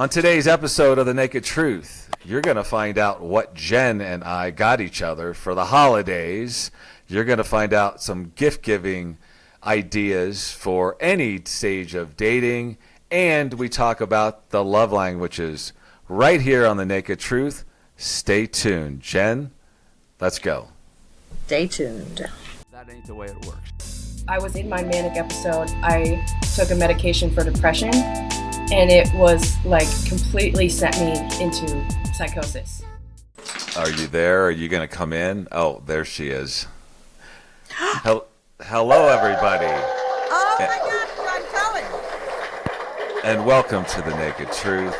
On today's episode of The Naked Truth, you're going to find out what Jen and I got each other for the holidays. You're going to find out some gift-giving ideas for any stage of dating, and we talk about the love languages right here on The Naked Truth. Stay tuned. Jen, let's go. Stay tuned. That ain't the way it works. I was in my manic episode. I took a medication for depression, and it was like completely sent me into psychosis. Are you there? Are you going to come in? Oh, there she is. Hello, everybody. Oh my gosh, I'm telling. And welcome to The Naked Truth.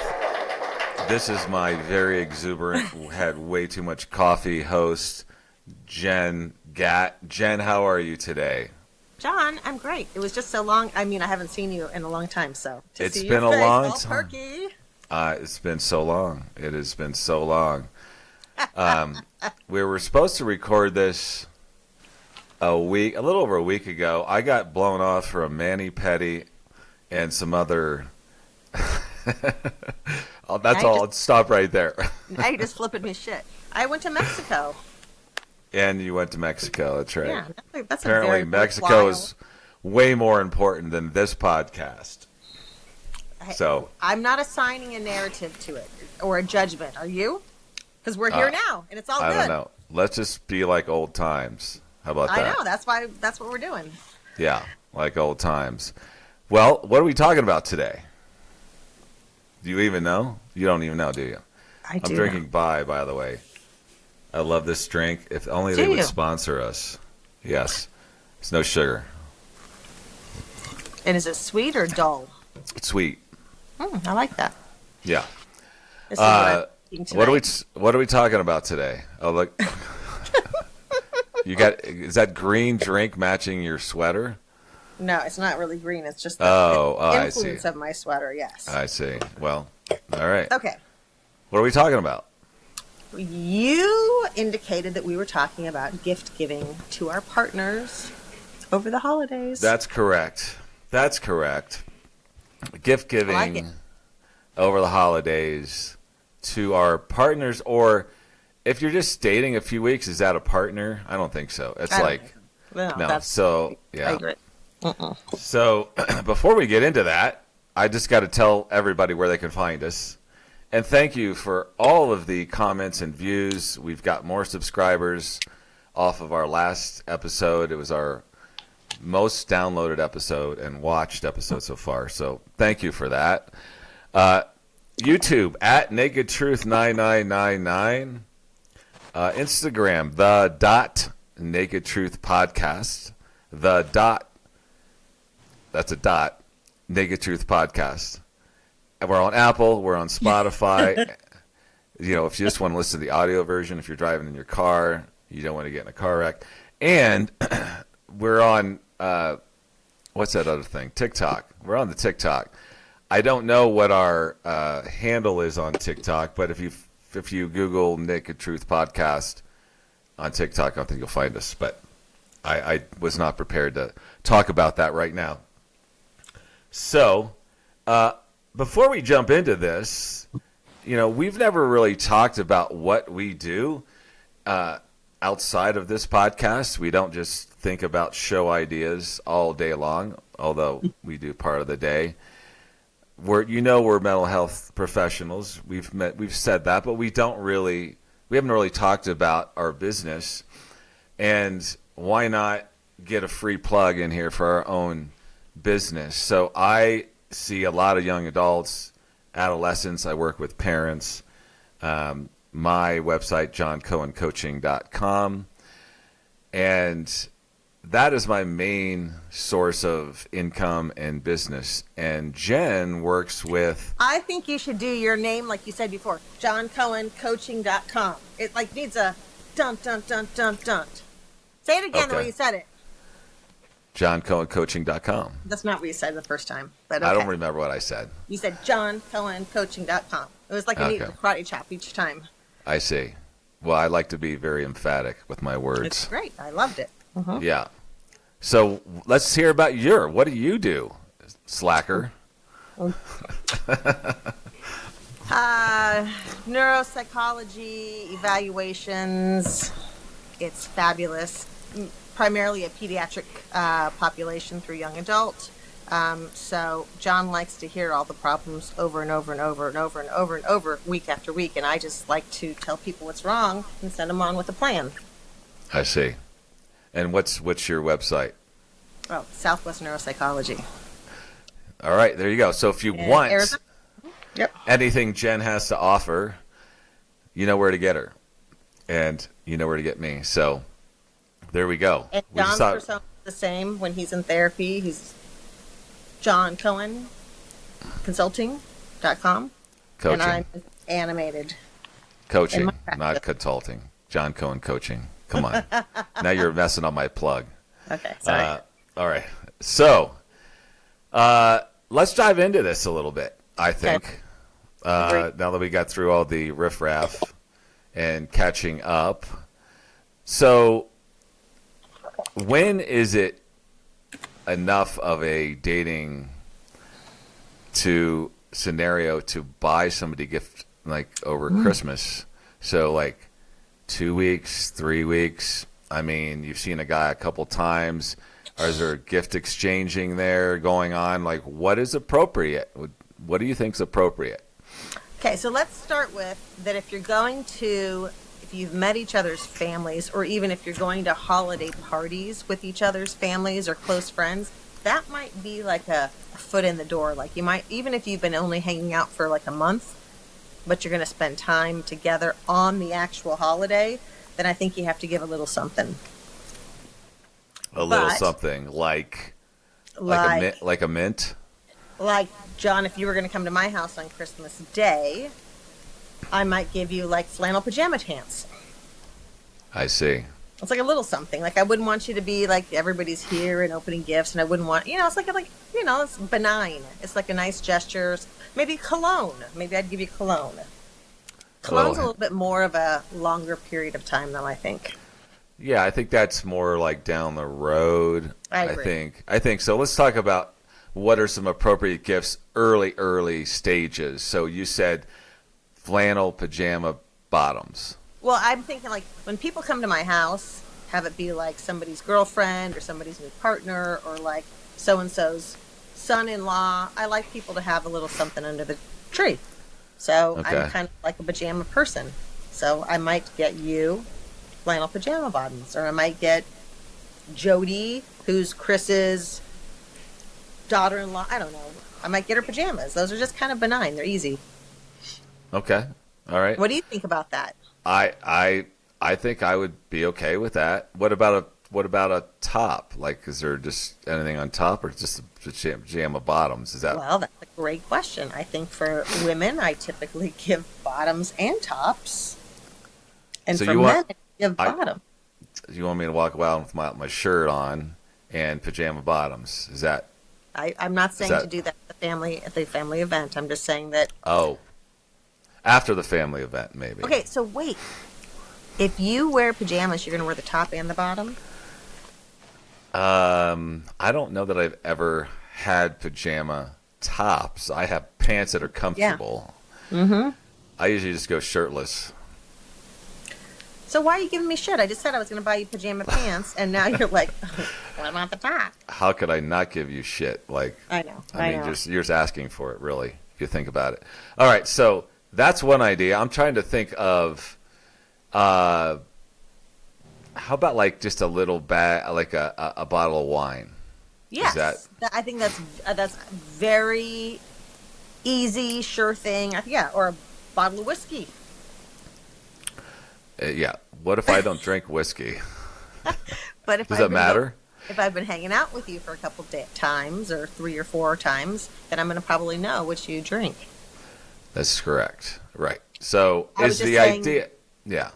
This is my very exuberant, had way too much coffee host, Jen Gatt. Jen, how are you today? John, I'm great. It was just so long. I mean, I haven't seen you in a long time, so It's been a long time. Perky. It's been so long. It has been so long. We were supposed to record this a little over a week ago. I got blown off for a mani-pedi and some other. That's all. Let's stop right there. Now you're just flipping me shit. I went to Mexico. And you went to Mexico. That's right. Yeah, that's apparently Mexico is way more important than this podcast. So I'm not assigning a narrative to it or a judgment. Are you? Because we're here now, and it's all good. I don't know. Let's just be like old times. How about that? I know. That's what we're doing. Yeah, like old times. Well, what are we talking about today? Do you even know? You don't even know, do you? I'm drinking by the way. I love this drink. If only they would sponsor us. Yes. It's no sugar. And is it sweet or dull? It's sweet. I like that. Yeah. This is what I'm eating tonight. What are we talking about today? Oh, look. Is that green drink matching your sweater? No, it's not really green. It's just the influence of my sweater, yes. I see. Well, all right. Okay. What are we talking about? You indicated that we were talking about gift giving to our partners over the holidays. That's correct. Gift giving over the holidays to our partners, or if you're just dating a few weeks, is that a partner? I don't think so. It's no. So yeah. So before we get into that, I just got to tell everybody where they can find us. And thank you for all of the comments and views. We've got more subscribers off of our last episode. It was our most downloaded episode and watched episode so far. So thank you for that. YouTube at Naked Truth 9999. Instagram, the Naked Truth Podcast. That's a dot. Naked Truth Podcast. And we're on Apple. We're on Spotify. If you just want to listen to the audio version, if you're driving in your car, you don't want to get in a car wreck. And we're on, what's that other thing? TikTok. We're on the TikTok. I don't know what our handle is on TikTok, but if you Google Naked Truth Podcast on TikTok, I think you'll find us. But I was not prepared to talk about that right now. So, before we jump into this, we've never really talked about what we do outside of this podcast. We don't just think about show ideas all day long, although we do part of the day. We're mental health professionals. We've said that, but we haven't really talked about our business. And why not get a free plug in here for our own business? So I see a lot of young adults, adolescents. I work with parents. My website, johncohencoaching.com. And that is my main source of income and business. And Jen works with... I think you should do your name like you said before, johncohencoaching.com. It needs a dun, dun, dun, dun, dun. Say it again the way you said it. johncohencoaching.com. That's not what you said the first time. But okay. I don't remember what I said. You said johncohencoaching.com. It was like you needed a karate chop each time. I see. Well, I like to be very emphatic with my words. It's great. I loved it. Yeah. So let's hear about what do you do, slacker? neuropsychology, evaluations. It's fabulous. Primarily a pediatric population through young adult. So John likes to hear all the problems over and over and over and over and over and over week after week, and I just like to tell people what's wrong and send them on with a plan. I see. And what's your website? Oh, Southwest Neuropsychology. All right, there you go. So if you want Arizona. Yep. anything Jen has to offer, you know where to get her, and you know where to get me. So there we go. And We just John's thought- persona is the same when he's in therapy. He's John Cohen Consulting.com. coaching, And I'm animated. coaching, in my not practice. consulting. John Cohen Coaching. Come on. Now you're messing up my plug. Okay, sorry. All right. So let's dive into this a little bit, I think. Great. Now that we got through all the riffraff and catching up. So when is it enough of a dating scenario to buy somebody a gift like over Christmas? So like 2 weeks, 3 weeks. I mean, you've seen a guy a couple times. Is there gift exchanging there going on? Like, what is appropriate? What do you think is appropriate? Okay, so let's start with that if you've met each other's families, or even if you're going to holiday parties with each other's families or close friends, that might be like a foot in the door. Like you might, even if you've been only hanging out for like a month, but you're going to spend time together on the actual holiday, then I think you have to give a little something. A little But- something like a mint. Like, John, if you were going to come to my house on Christmas Day, I might give you like flannel pajama pants. I see. It's like a little something. Like, I wouldn't want you to be like everybody's here and opening gifts, and I wouldn't want, it's it's benign. It's like a nice gesture. Maybe cologne. Maybe I'd give you cologne. Cologne's a little bit more of a longer period of time, though, I think. Yeah, I think that's more like down the road. I agree. I think so. Let's talk about what are some appropriate gifts early stages. So you said flannel pajama bottoms. Well, I'm thinking like when people come to my house, have it be like somebody's girlfriend or somebody's new partner or like so-and-so's son-in-law. I like people to have a little something under the tree. So Okay. I'm kind of like a pajama person. So I might get you flannel pajama bottoms, or I might get Jody, who's Chris's daughter-in-law. I don't know. I might get her pajamas. Those are just kind of benign. They're easy. Okay. All right. What do you think about that? I think I would be okay with that. What about a top? Like, is there just anything on top, or just pajama bottoms? Is that Well, that's a great question. I think for women, I typically give bottoms and tops. And So for you men, want- I give I- bottom. you want me to walk around with my shirt on and pajama bottoms? Is that I'm not saying that- to do that at the family event. I'm just saying that. after the family event maybe? Okay, so wait. If you wear pajamas, you're going to wear the top and the bottom? I don't know that I've ever had pajama tops. I have pants that are comfortable. Mm-hmm. I usually just go shirtless. So why are you giving me shit? I just said I was going to buy you pajama pants, and now you're like, what about the top? How could I not give you shit? Like, I know. I mean, you're just asking for it, really, if you think about it. All right, so that's one idea. I'm trying to think of, how about like just a little bag, like a bottle of wine? Yes, Is I think that's very easy, sure thing. Yeah, or a bottle of whiskey. Yeah. What if I don't drink whiskey? But if Does I've that been matter? If I've been hanging out with you for a couple times, or 3 or 4 times, then I'm going to probably know which you drink. That's correct. Right. So I was is just the saying- idea? Yeah.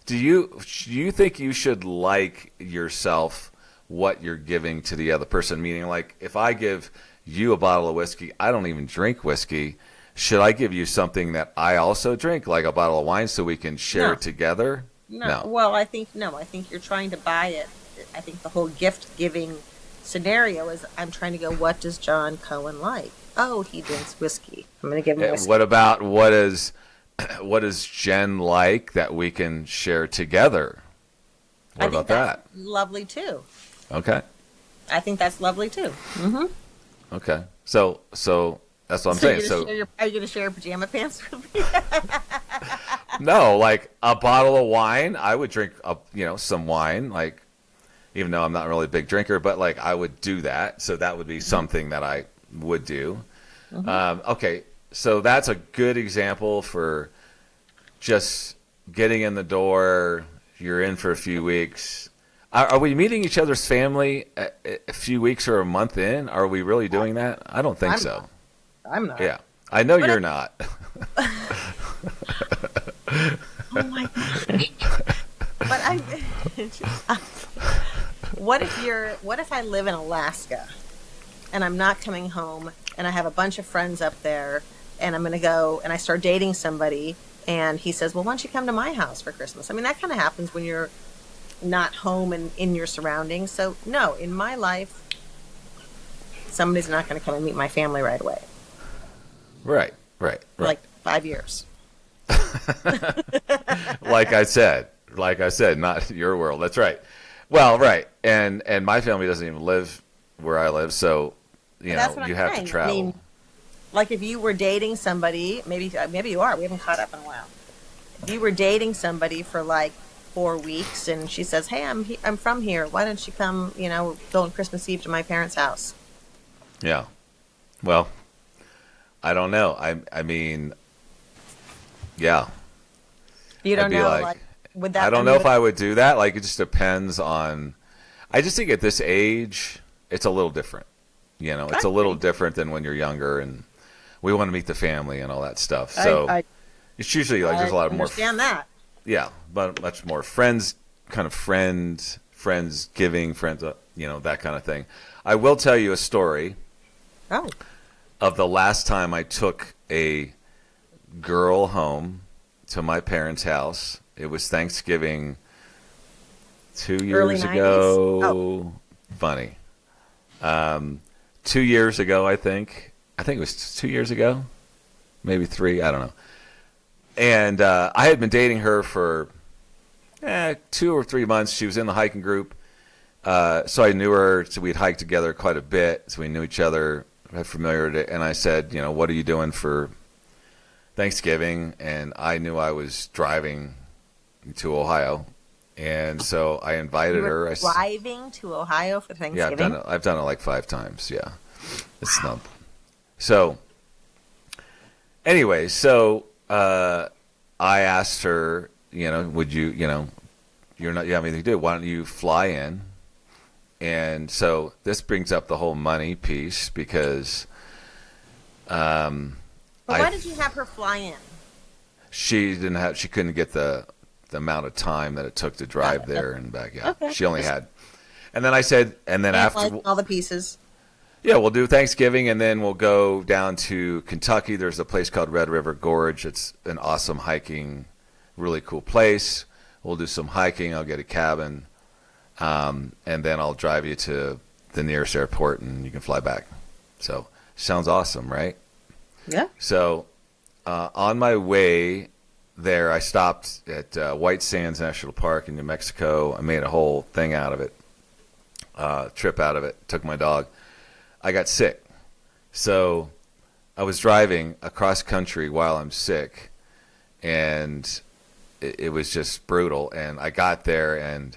Do you think you should like yourself what you're giving to the other person? Meaning, like, if I give you a bottle of whiskey, I don't even drink whiskey. Should I give you something that I also drink, like a bottle of wine, so we can share No. it together? No. Well, I think you're trying to buy it. I think the whole gift giving scenario is I'm trying to go, what does John Cohen like? Oh, he drinks whiskey. I'm going to give him whiskey. What about what does what does Jen like that we can share together? What I about think that's that? lovely too. Okay. I think that's lovely too. Mm-hmm. Okay. So that's what I'm So saying. So are you going to share your pajama pants with me? no, like a bottle of wine, I would drink some wine, like even though I'm not really a big drinker, but like I would do that. So that would be something that I would do. Okay. So that's a good example for just getting in the door. You're in for a few weeks. Are we meeting each other's family a few weeks or a month in? Are we really doing that? I don't think I'm so. not. I'm not. Yeah. I know But you're not. Oh my gosh. But I what if I live in Alaska and I'm not coming home and I have a bunch of friends up there and I'm going to go and I start dating somebody and he says, "Well, why don't you come to my house for Christmas?" I mean, that kind of happens when you're not home and in your surroundings. So, no, in my life, somebody's not going to come and meet my family right away. Right. Like 5 years. like I said, not your world. That's right. Well, right. And my family doesn't even live where I live. So, That's what you I'm have saying. to travel. I mean, like if you were dating somebody, maybe you are. We haven't caught up in a while. If you were dating somebody for like 4 weeks, and she says, "Hey, I'm from here. Why don't you come? Go on Christmas Eve to my parents' house." Yeah. Well, I don't know. I mean, yeah. You don't I'd be know, like, would that? I don't know if I would do that. Like, it just depends on. I just think at this age, it's a little different. It's a little different than when you're younger, and we want to meet the family and all that stuff. So it's usually like there's a lot of more. Understand that. Yeah, but much more friends giving, friends, that kind of thing. I will tell you a story Oh, of the last time I took a girl home to my parents' house. It was Thanksgiving 2 Early years 90s? ago. Oh. Funny. 2 years ago, I think. I think it was 2 years ago. Maybe 3. I don't know. And I had been dating her for 2 or 3 months. She was in the hiking group. So I knew her. So we'd hiked together quite a bit. So we knew each other, had familiarity. And I said, what are you doing for Thanksgiving? And I knew I was driving to Ohio. And so I invited her. Driving to Ohio for Thanksgiving? Yeah, I've done it like 5 times. Yeah. It's not. So anyway, I asked her, would you, you have anything to do. Why don't you fly in? And so this brings up the whole money piece because But why did you have her fly in? she couldn't get the amount of time that it took to drive there and back. Yeah. Okay. She only had. And then I said, after all the pieces. yeah, we'll do Thanksgiving, and then we'll go down to Kentucky. There's a place called Red River Gorge. It's an awesome hiking, really cool place. We'll do some hiking. I'll get a cabin, and then I'll drive you to the nearest airport, and you can fly back. So, sounds awesome, right? Yeah. So, on my way there, I stopped at White Sands National Park in New Mexico. I made a whole thing out of it, trip out of it. Took my dog. I got sick. So I was driving across country while I'm sick, and it was just brutal. And I got there, and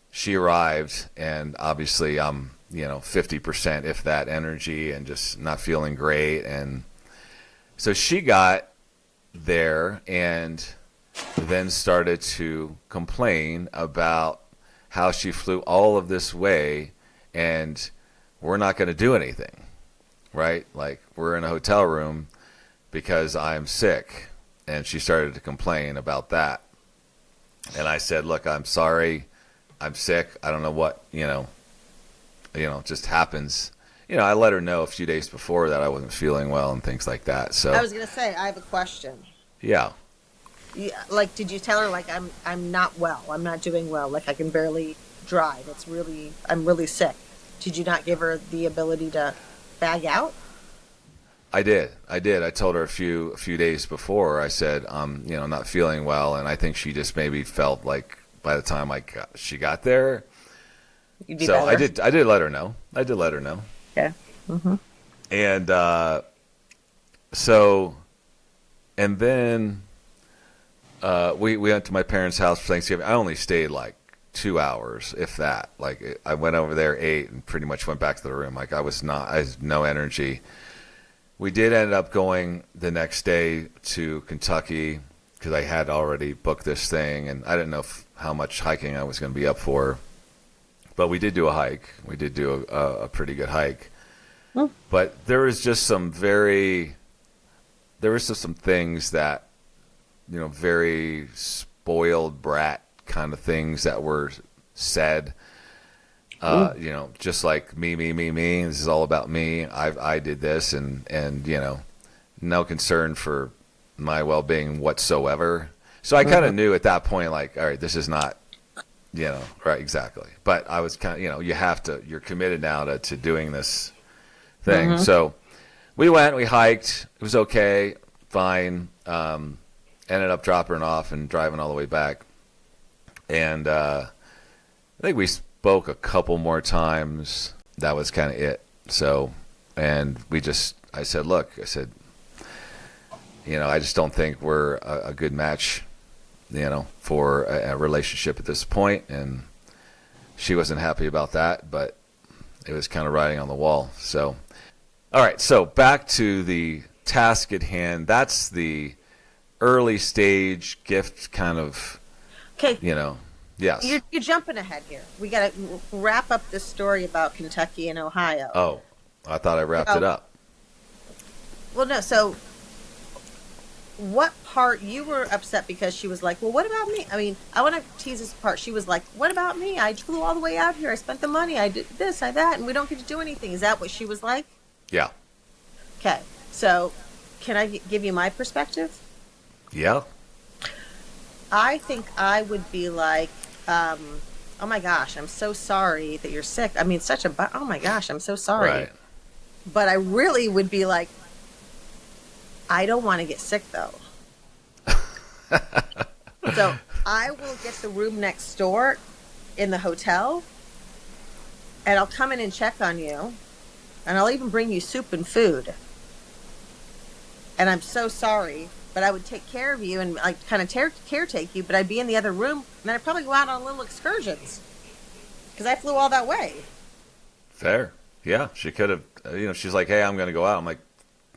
she arrived, and obviously I'm, 50%, if that, energy and just not feeling great. And so she got there and then started to complain about how she flew all of this way and we're not going to do anything, right? Like, we're in a hotel room because I'm sick. And she started to complain about that. And I said, look, I'm sorry. I'm sick. I don't know what, it just happens. I let her know a few days before that I wasn't feeling well and things like that. So I was going to say, I have a question. Yeah. Like, did you tell her, like, I'm not well. I'm not doing well. Like, I can barely drive. I'm really sick. Did you not give her the ability to bag out? I did. I told her a few days before. I said, not feeling well, and I think she just maybe felt like by the time she got there. You'd be So better. I did let her know. Okay. Mm-hmm. And so, and then we went to my parents' house for Thanksgiving. I only stayed like 2 hours, if that. Like I went over there, ate, and pretty much went back to the room. Like I had no energy. We did end up going the next day to Kentucky because I had already booked this thing, and I didn't know how much hiking I was going to be up for. But we did do a hike. We did do a pretty good hike. Hmm. But there was just some some things that, very spoiled brat kind of things that were said. Just like me. This is all about me. I did this, and no concern for my well-being whatsoever. So I kind of knew at that point, like, all right, this is not, right, exactly. But I was kind of, you're committed now to doing this thing. So we went, we hiked. It was okay, fine. Ended up dropping it off and driving all the way back. And I think we spoke a couple more times. That was kind of it. So, and I said, look, I just don't think we're a good match, for a relationship at this point. And she wasn't happy about that, but it was kind of writing on the wall. So, all right. So back to the task at hand. That's the early stage gift kind of, Okay. Yes. You're jumping ahead here. We got to wrap up this story about Kentucky and Ohio. Oh, I thought I wrapped it up. Well, no. So, what part you were upset because she was like, "Well, what about me?" I mean, I want to tease this part. She was like, "What about me? I flew all the way out here. I spent the money. I did this, I that, and we don't get to do anything." Is that what she was like? Yeah. Okay. So, can I give you my perspective? Yeah. I think I would be like, oh my gosh, I'm so sorry that you're sick. I mean, oh my gosh, I'm so sorry. Right. But I really would be like, I don't want to get sick though. So I will get the room next door in the hotel, and I'll come in and check on you, and I'll even bring you soup and food. And I'm so sorry, but I would take care of you and like kind of caretake you, but I'd be in the other room, and then I'd probably go out on little excursions because I flew all that way. Fair. Yeah. She could have, she's like, hey, I'm going to go out. I'm like,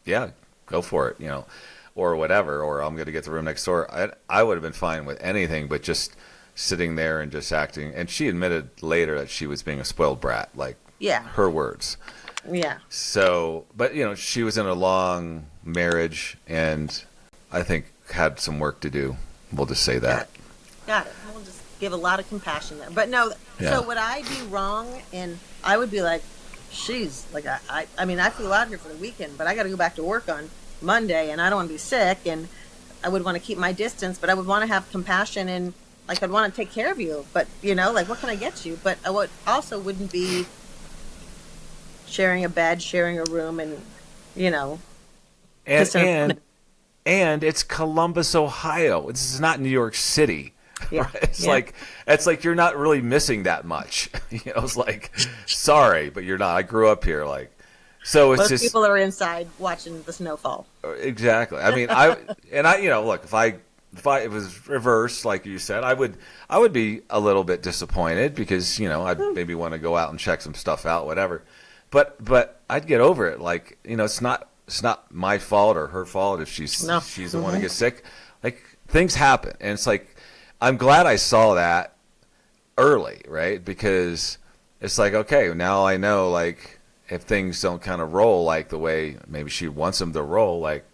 yeah, go for it, or whatever, or I'm going to get the room next door. I would have been fine with anything, but just sitting there and just acting. And she admitted later that she was being a spoiled brat, like her words. Yeah. So, but, she was in a long marriage and I think had some work to do. We'll just say that. Got it. We'll just give a lot of compassion there. But no, Yeah. So would I be wrong? And I would be like, she's like, I mean, I flew out here for the weekend, but I got to go back to work on Monday and I don't want to be sick. And I would want to keep my distance, but I would want to have compassion and like, I'd want to take care of you. But, like, what can I get you? But I wouldn't be sharing a bed, sharing a room, and, And it's Columbus, Ohio. This is not New York City. Yeah. Right? It's like you're not really missing that much. It's like, sorry, but you're not. I grew up here. Like, so it's most just people are inside watching the snowfall. Exactly. I mean, look, if it was reversed, like you said, I would be a little bit disappointed because I'd maybe want to go out and check some stuff out, whatever. But I'd get over it. Like, it's not my fault or her fault if she's the one who gets sick. Like, things happen, and it's like I'm glad I saw that early, right? Because it's like, okay, now I know, like, if things don't kind of roll like the way maybe she wants them to roll, like,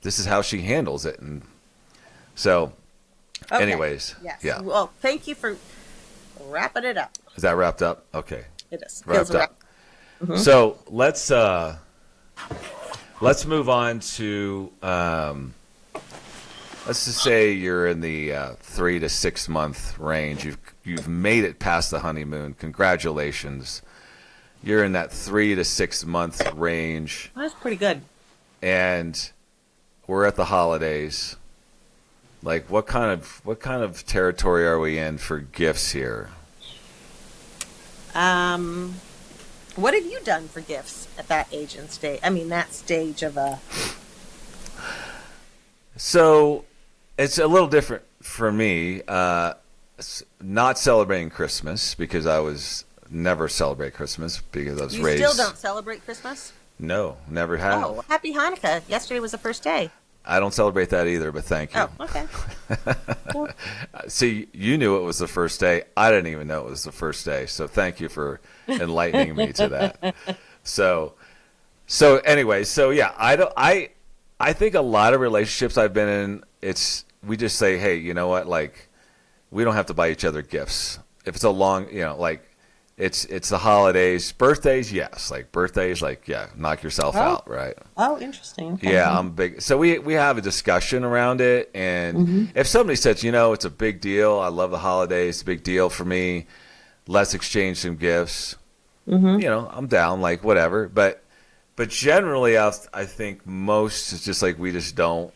this is how she handles it. And so, anyways, yes. Yeah. Well, thank you for wrapping it up. Is that wrapped up? Okay. It is. Wrapped up. Mm-hmm. So let's move on to let's just say you're in the 3 to 6 month range. You've made it past the honeymoon. Congratulations. You're in that 3 to 6 month range. Well, that's pretty good. and we're at the holidays. Like, what kind of territory are we in for gifts here? What have you done for gifts at that age and stage? I mean, that stage of a. So it's a little different for me. Not celebrating Christmas because I was never celebrate Christmas because I was raised. You still don't celebrate Christmas? No, never have. Oh, happy Hanukkah! Yesterday was the first day. I don't celebrate that either, but thank you. Oh, okay. Cool. See, you knew it was the first day. I didn't even know it was the first day. So thank you for enlightening me to that. So anyway, so yeah, I think a lot of relationships I've been in, we just say, hey, you know what, like, we don't have to buy each other gifts. If it's a long, like, it's the holidays, birthdays, yes, like birthdays, like, yeah, knock yourself out, right? Oh, interesting. Okay. Yeah, I'm big. So we have a discussion around it, and if somebody says, it's a big deal, I love the holidays, it's a big deal for me, let's exchange some gifts. I'm down, like, whatever. But generally, I think most is just like we just don't,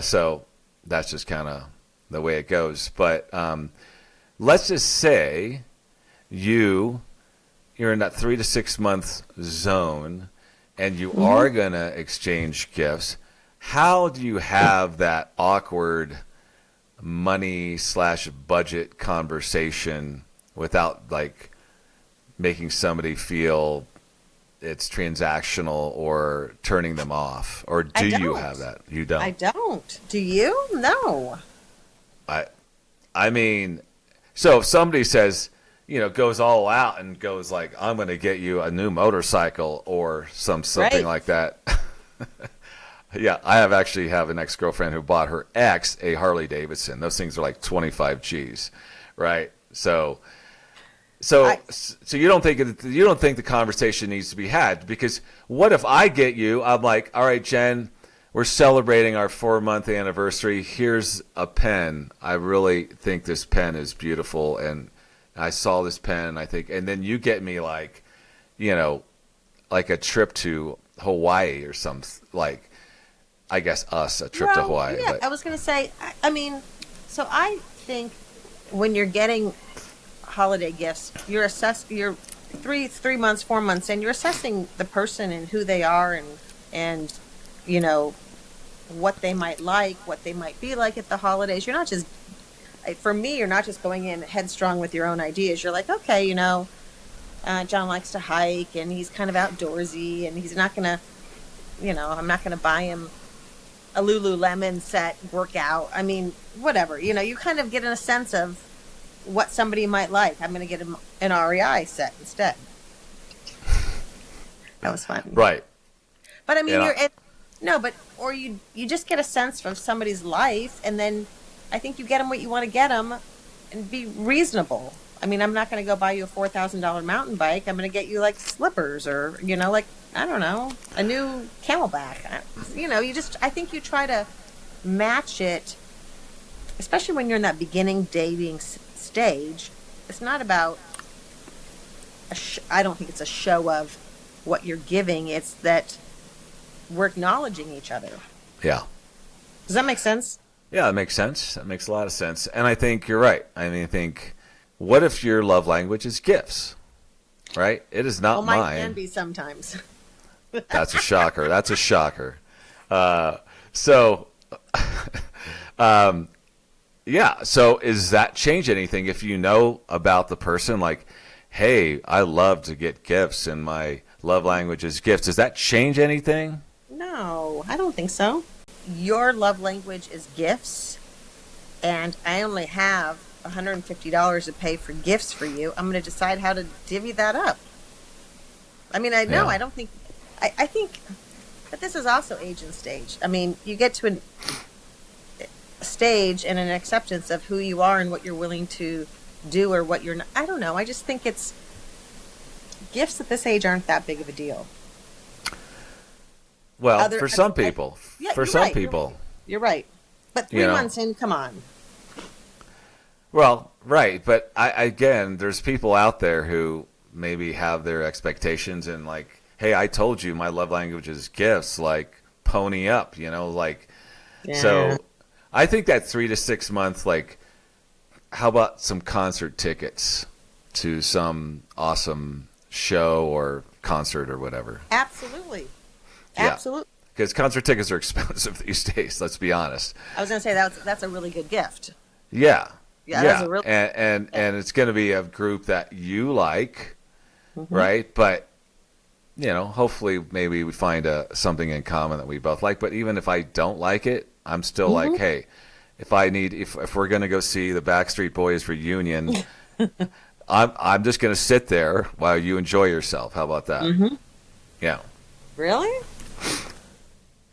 so that's just kind of the way it goes. But let's just say you're in that 3 to 6 month zone, and you are gonna exchange gifts. How do you have that awkward money/budget conversation without, like, making somebody feel it's transactional or turning them off? Or do you have that? You don't? I don't. Do you? No. I mean, so if somebody says, goes all out and goes like, I'm going to get you a new motorcycle or something like that. Yeah, I actually have an ex-girlfriend who bought her ex a Harley Davidson. Those things are like 25 G's, right? So you don't think the conversation needs to be had, because what if I get you? I'm like, all right, Jen, we're celebrating our 4-month anniversary. Here's a pen. I really think this pen is beautiful, and I saw this pen. And then you get me like, like a trip to Hawaii or something. Like, I guess a trip to Hawaii. Yeah, but. I was going to say. I mean, so I think when you're getting holiday gifts, you're 3 months, 4 months in, you're assessing the person and who they are, and what they might like, what they might be like at the holidays. You're not just, for me, you're not just going in headstrong with your own ideas. You're like, okay, John likes to hike, and he's kind of outdoorsy, and he's not gonna, I'm not gonna buy him a Lululemon set workout. I mean, whatever. You kind of get in a sense of what somebody might like. I'm going to get him an REI set instead. That was fun. Right. But I mean, or you just get a sense of somebody's life, and then I think you get them what you want to get them, and be reasonable. I mean, I'm not going to go buy you a $4,000 mountain bike. I'm going to get you like slippers, or like, I don't know, a new Camelback. I think you try to match it, especially when you're in that beginning dating stage. It's not about I don't think it's a show of what you're giving. It's that we're acknowledging each other. Yeah. Does that make sense? Yeah, that makes sense. That makes a lot of sense. And I think you're right. I mean, I think, what if your love language is gifts? Right? It is not mine. Mine can be sometimes. That's a shocker. That's a shocker. Yeah. So does that change anything if you know about the person? Like, hey, I love to get gifts, and my love language is gifts. Does that change anything? No, I don't think so. Your love language is gifts, and I only have $150 to pay for gifts for you. I'm going to decide how to divvy that up. I mean, I don't think. I think, but this is also age and stage. I mean, you get to a stage and an acceptance of who you are and what you're willing to do or what you're not. I don't know. I just think gifts at this age aren't that big of a deal. Well, for some people. For some people. You're right. But 3 months in, come on. Well, right. But again, there's people out there who maybe have their expectations and like hey, I told you my love language is gifts, like pony up, like, Yeah. so I think that 3 to 6 month, like, how about some concert tickets to some awesome show or concert or whatever? Absolutely. Yeah. Absolutely. Because concert tickets are expensive these days, let's be honest. I was going to say that's a really good gift. Yeah. Yeah, that's a real. And it's going to be a group that you like, right? But hopefully maybe we find something in common that we both like. But even if I don't like it, I'm still like, hey, if we're going to go see the Backstreet Boys reunion, I'm just going to sit there while you enjoy yourself. How about that? Yeah. Really?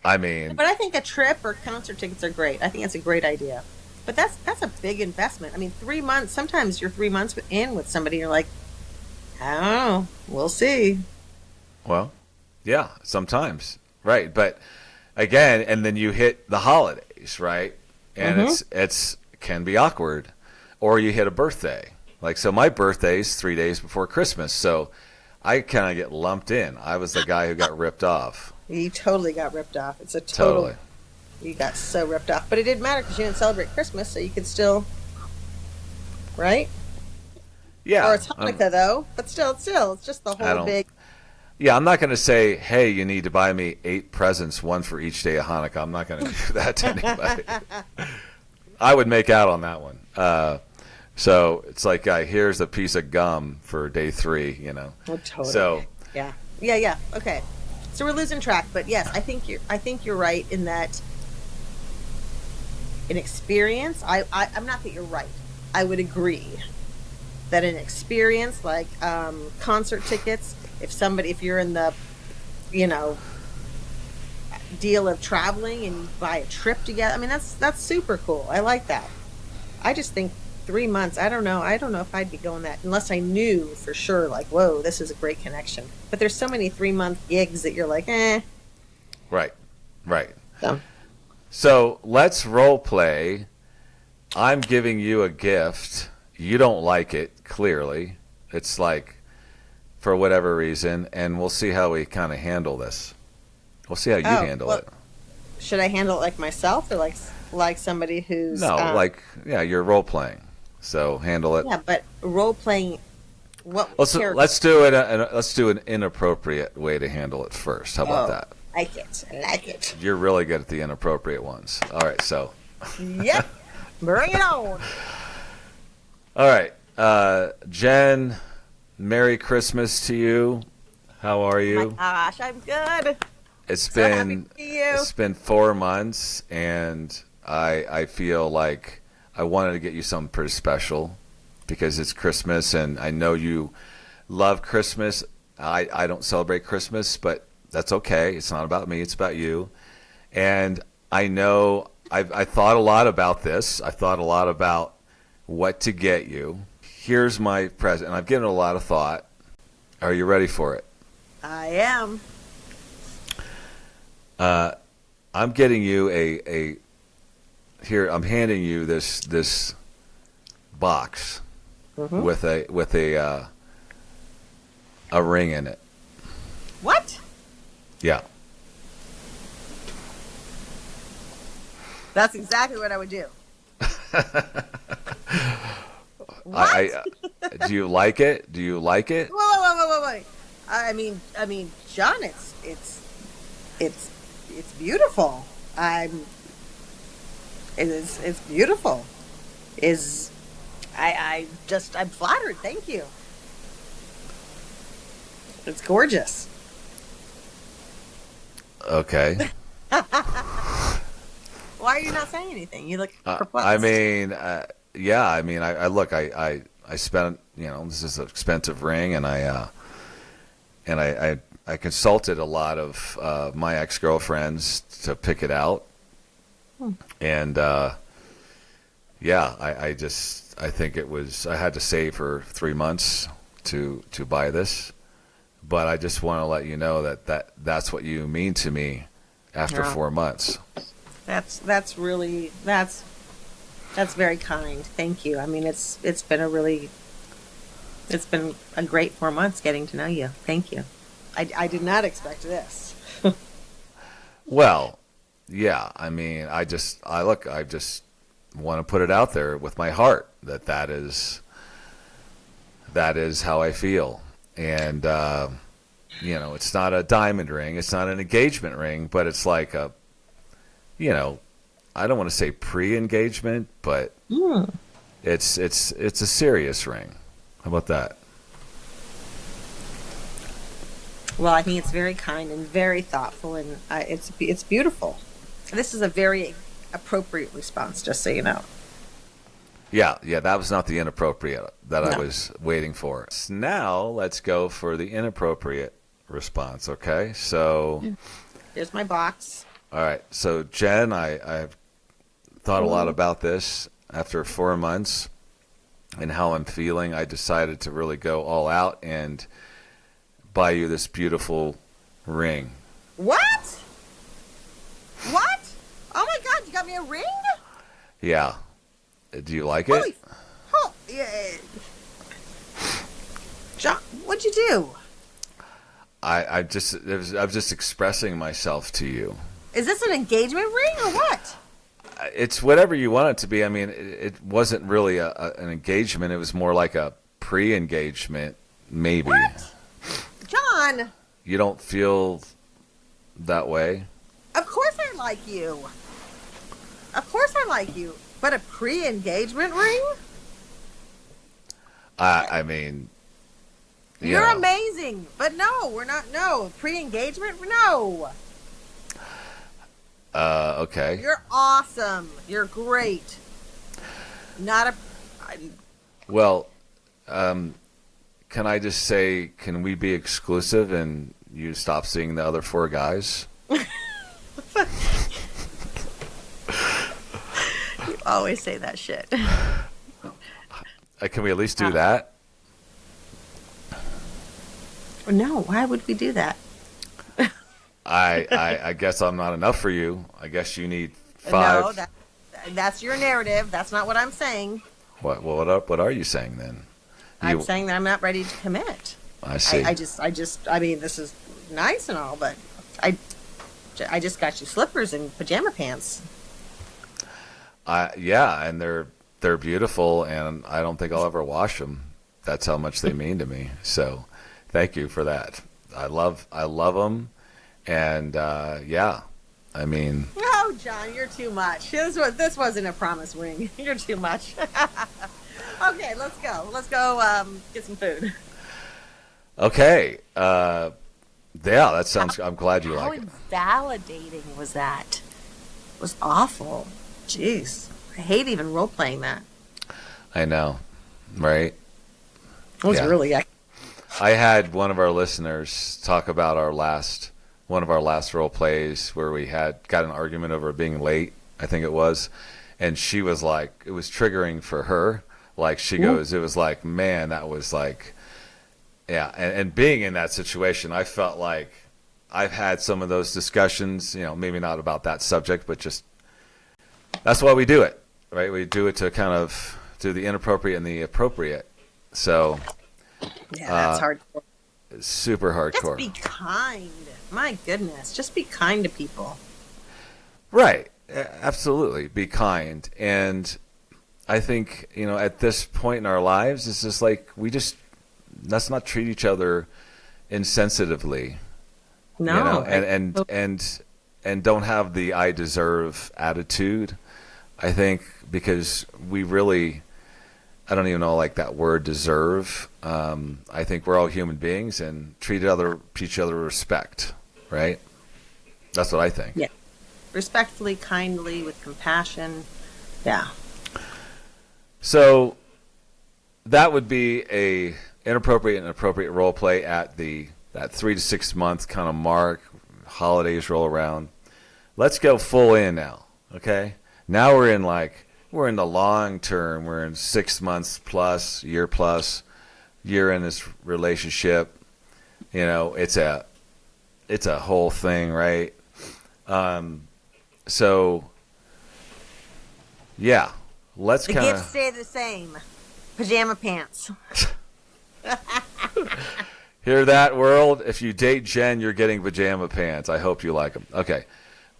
I mean, but I think a trip or concert tickets are great. I think it's a great idea. But that's a big investment. I mean, 3 months. Sometimes you're 3 months in with somebody. You're like, I don't know. We'll see. well, yeah, sometimes, right? But again, and then you hit the holidays, right? And it can be awkward, or you hit a birthday. Like, so my birthday's 3 days before Christmas, so I kind of get lumped in. I was the guy who got ripped off. You totally got ripped off. It's a total. Totally. You got so ripped off, but it didn't matter because you didn't celebrate Christmas, so you could still, right? Yeah. Or it's Hanukkah though, but still, it's just the whole big. Yeah, I'm not going to say, hey, you need to buy me 8 presents, one for each day of Hanukkah. I'm not going to do that to anybody. I would make out on that one. So it's like, here's a piece of gum for day 3, Oh, totally. So yeah. Okay, so we're losing track, but yes, I think you're right in that. In experience, I'm not that you're right. I would agree that an experience like concert tickets, if you're in the, deal of traveling and you buy a trip together, I mean that's super cool. I like that. I just think 3 months. I don't know if I'd be going that unless I knew for sure. Like, whoa, this is a great connection. But there's so many 3-month gigs that you're like, eh. Right. So. So let's role play. I'm giving you a gift. You don't like it, clearly. It's like, for whatever reason, and we'll see how we kind of handle this. We'll see how you handle it. Should I handle it like myself or like somebody who's... No, you're role playing. So handle it. Yeah, but role playing... Let's do it. Let's do an inappropriate way to handle it first. How about that? I like it. You're really good at the inappropriate ones. All right, so. Yep. Bring it on. All right. Jen, Merry Christmas to you. How are you? Oh my gosh, I'm good. It's so happy to see you. It's been 4 months, and I feel like I wanted to get you something pretty special because it's Christmas, and I know you love Christmas. I don't celebrate Christmas, but that's okay. It's not about me. It's about you. And I know I thought a lot about this. I thought a lot about what to get you. Here's my present. And I've given it a lot of thought. Are you ready for it? I am. I'm getting you a here. I'm handing you this box with a ring in it. What? Yeah. That's exactly what I would do. Do you like it? Do you like it? Wait. I mean, John, it's beautiful. It's beautiful. I'm flattered. Thank you. It's gorgeous. Okay. Why are you not saying anything? You look perplexed. I mean, yeah. I mean, I spent, this is an expensive ring, and I consulted a lot of my ex-girlfriends to pick it out, and yeah, I think it was, I had to save for 3 months to buy this, but I just want to let you know that's what you mean to me after 4 months. That's very kind. Thank you. I mean, it's been a great 4 months getting to know you. Thank you. I did not expect this. Well, yeah. I mean, I just want to put it out there with my heart that is how I feel. And it's not a diamond ring, it's not an engagement ring, but it's like a, I don't want to say pre-engagement, but it's a serious ring. How about that? Well, I think it's very kind and very thoughtful, and it's beautiful. This is a very appropriate response, just so you know. Yeah, that was not the inappropriate that No. I was waiting for. Now let's go for the inappropriate response, okay? So, Here's my box. all right. So, Jen, I've thought a lot about this after 4 months and how I'm feeling. I decided to really go all out and buy you this beautiful ring. What? What? Oh my God! You got me a ring? Yeah. Do you like Holy, it? yeah. John, what'd you do? I was just expressing myself to you. Is this an engagement ring or what? It's whatever you want it to be. I mean, it wasn't really an engagement. It was more like a pre-engagement, maybe. What? John, You don't feel that way? of course I like you. Of course I like you. But a pre-engagement ring? I mean, You're amazing. But no, we're not. No. Pre-engagement? No. Okay. You're awesome. You're great. Not a. Well, can I just say, can we be exclusive and you stop seeing the other 4 guys? You always say that shit. Can we at least do that? No, why would we do that? I guess I'm not enough for you. I guess you need 5. No, that's your narrative. That's not what I'm saying. What are you saying then? I'm saying that I'm not ready to commit. I see. I mean, this is nice and all, but I just got you slippers and pajama pants. Yeah, and they're beautiful, and I don't think I'll ever wash them. That's how much they mean to me. So, thank you for that. I love them, and yeah, I mean. Oh, John, you're too much. This wasn't a promise ring. You're too much. Okay, let's go. Let's go get some food. Okay. Yeah, that sounds. I'm glad you How like it. invalidating was that? It was awful. Jeez, I hate even role playing that. I know, right? It was Yeah. really. I had one of our listeners talk about one of our last role plays where we got an argument over being late, I think it was, and she was like, it was triggering for her. Like she goes, it was like, man, that was like, yeah. And being in that situation, I felt like I've had some of those discussions, maybe not about that subject, but just that's why we do it, right? We do it to kind of do the inappropriate and the appropriate. So Yeah, that's hard. super Just hardcore. be kind. My goodness, just be kind to people. Right. Absolutely. Be kind. And I think, at this point in our lives, it's just like let's not treat each other insensitively. No, And don't have the I deserve attitude. I think because I don't even know like that word deserve. I think we're all human beings and treat each other with respect, right? That's what I think. Yeah, respectfully, kindly, with compassion. Yeah. So that would be a inappropriate and appropriate role play at that 3 to 6 month kind of mark. Holidays roll around. Let's go full in now. Okay. Now we're in the long term. We're in 6 months plus, year in this relationship. It's a whole thing, right? So yeah, let's The kind gifts of. stay the same. Pajama pants. Hear that, world? If you date Jen, you're getting pajama pants. I hope you like them. Okay.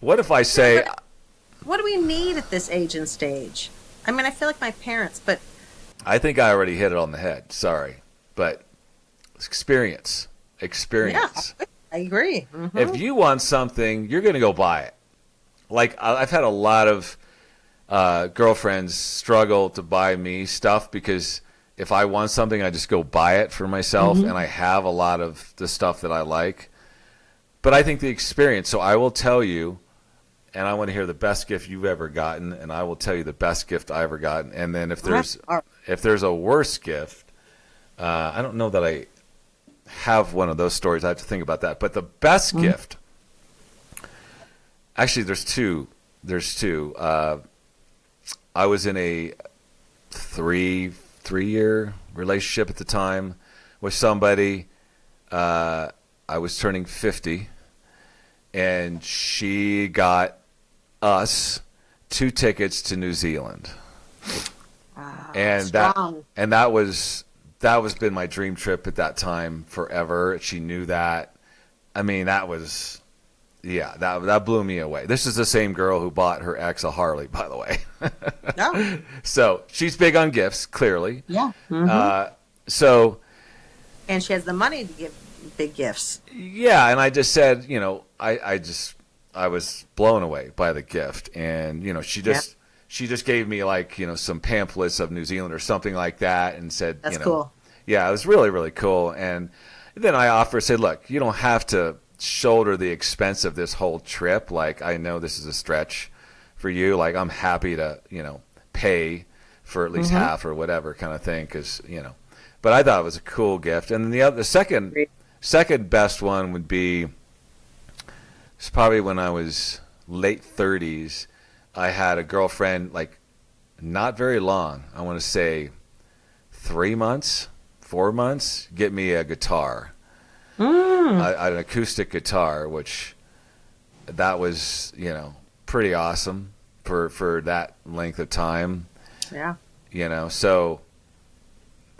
What if I say... What do we need at this age and stage? I mean, I feel like my parents, but... I think I already hit it on the head. Sorry. But experience. Experience. Yeah, I agree. Mm-hmm. If you want something, you're going to go buy it. Like, I've had a lot of girlfriends struggle to buy me stuff because if I want something, I just go buy it for myself, and I have a lot of the stuff that I like. But I think the experience, so I will tell you, and I want to hear the best gift you've ever gotten, and I will tell you the best gift I ever gotten. And then if there's a worse gift, I don't know that I have one of those stories. I have to think about that. But the best gift, actually, there's two. I was in a three-year relationship at the time with somebody. I was turning 50, and she got us 2 tickets to New Zealand. And strong. that was been my dream trip at that time forever. She knew that. I mean, that blew me away. This is the same girl who bought her ex a Harley, by the way. No. So she's big on gifts, clearly. Yeah. And she has the money to give big gifts. Yeah, and I just said, I was blown away by the gift, and she just gave me like some pamphlets of New Zealand or something like that, and said, That's cool. Yeah, it was really, really cool. And then I said, look, you don't have to shoulder the expense of this whole trip. Like, I know this is a stretch for you. Like, I'm happy to pay for at least half or whatever kind of thing, because But I thought it was a cool gift. And then the second best one would be, it's probably when I was late 30s. I had a girlfriend, like, not very long. I want to say 3 months, 4 months, get me a guitar. An acoustic guitar, which that was, pretty awesome for that length of time. Yeah. So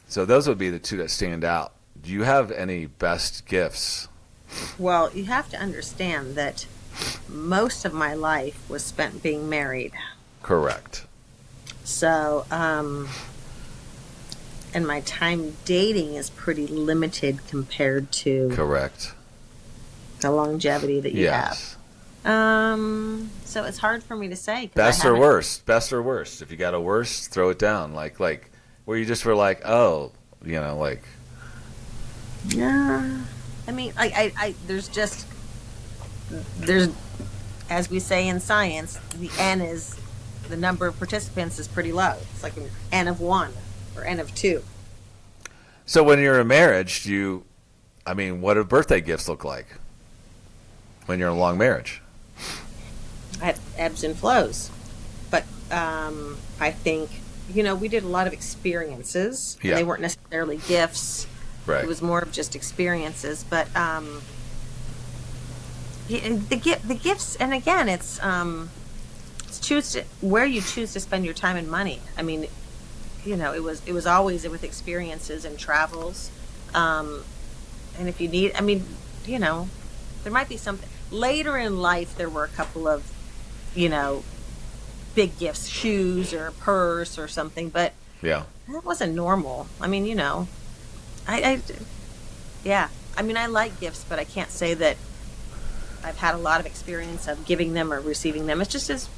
those would be the two that stand out. Do you have any best gifts? Well, you have to understand that most of my life was spent being married. Correct. So, and my time dating is pretty limited compared to Correct. the longevity that you Yes. have. So it's hard for me to say. Best or worst? Best or worst? If you got a worst, throw it down. Like where you just were like, oh, like. Yeah. I mean, there's, as we say in science, the the number of participants is pretty low. It's like an N of 1 or N of 2. So when you're in marriage, what do birthday gifts look like when you're in a long marriage? It ebbs and flows. But I think, we did a lot of experiences. Yeah. They weren't necessarily gifts. Right. It was more of just experiences. But the gifts, and again, it's where you choose to spend your time and money. I mean, it was always with experiences and travels. And if you need, there might be something later in life. There were a couple of, big gifts, shoes or a purse or something, but Yeah. that wasn't normal. I mean, I like gifts, but I can't say that I've had a lot of experience of giving them or receiving them. It's just as,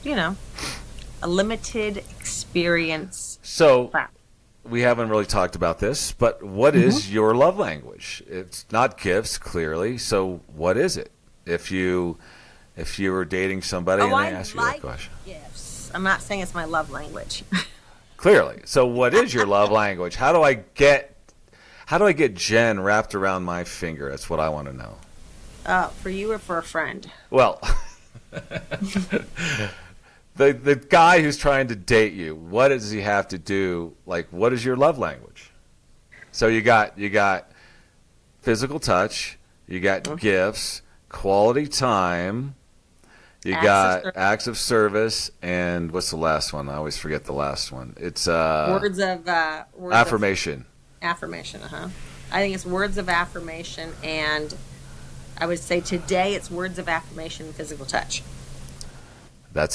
a limited experience. So we haven't really talked about this, but what is your love language? It's not gifts, clearly. So what is it? If you were dating somebody and they asked you that question. Gifts. I'm not saying it's my love language. Clearly. So what is your love language? How do I get Jen wrapped around my finger? That's what I want to know. For you or for a friend? Well, the guy who's trying to date you, what does he have to do? Like, what is your love language? So you got physical touch, you got gifts, quality time, you got acts of service, and what's the last one? I always forget the last one. It's words of affirmation. Affirmation, I think it's words of affirmation, and I would say today it's words of affirmation and physical touch. I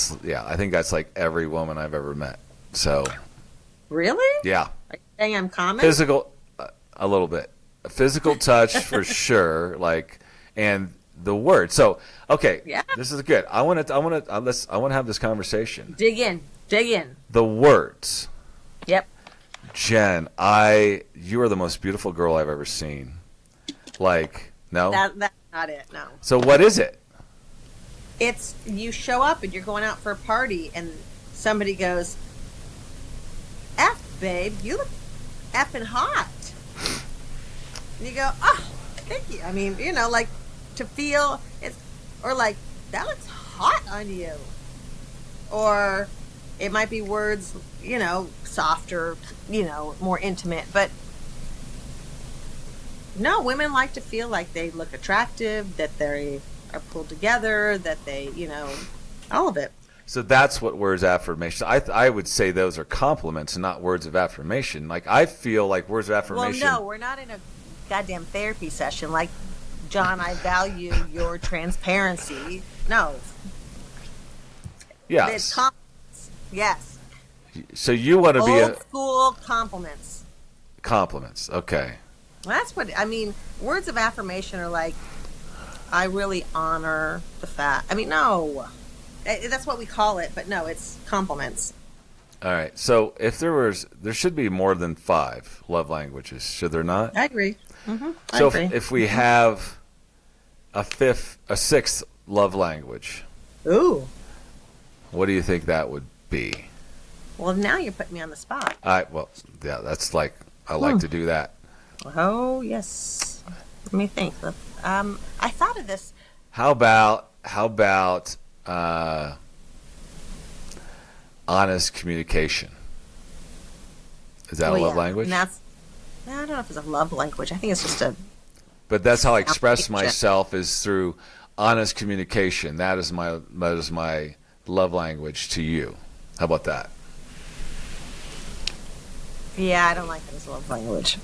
think that's like every woman I've ever met. So, Really? yeah. Are you saying I'm common? Physical, a little bit. Physical touch for sure, like, and the word. So, okay, Yeah. this is good. I want to have this conversation. Dig in. Dig in. The words. Yep. Jen, you are the most beautiful girl I've ever seen. Like, no? That's not it, no. So what is it? It's you show up and you're going out for a party and somebody goes, F, babe, you look effing hot. And you go, oh, thank you. I mean, like to feel it's, or like, that looks hot on you. Or it might be words, softer, more intimate. But no, women like to feel like they look attractive, that they are pulled together, that they, all of it. So that's what words of affirmation. I would say those are compliments and not words of affirmation. Like I feel like words of affirmation. Well, no, we're not in a goddamn therapy session. Like, John, I value your transparency. No. Yes. It's compliments. Yes. So you want to be Old school compliments. compliments. Okay. Well, that's what I mean. Words of affirmation are like, I really honor the fact. I mean, no. That's what we call it, but no, it's compliments. All right. So if there should be more than 5 love languages, should there not? I agree. Mm-hmm. So if we have a 6th love language, Ooh. what do you think that would be? Well, now you're putting me on the spot. Yeah, that's like I like to do that. Oh, yes. Let me think. I thought of this. How about honest communication? Is that a love language? And I don't know if it's a love language. I think it's just a. But that's how I express myself is through honest communication. That is my love language to you. How about that? Yeah, I don't like it as a love language.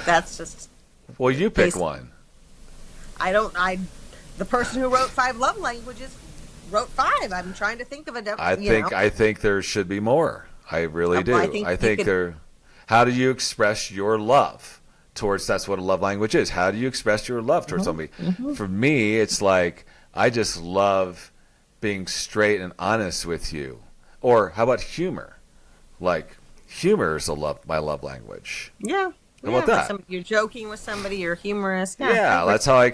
That's just. Well, you pick one. The person who wrote 5 love languages wrote 5. I'm trying to think of a. I think there should be more. I really do. I think there. How do you express your love towards? That's what a love language is. How do you express your love towards somebody? Mm-hmm. For me, it's like I just love being straight and honest with you. Or how about humor? Like humor is my love language. Yeah. How about that? You're joking with somebody. You're humorous. Yeah, that's how I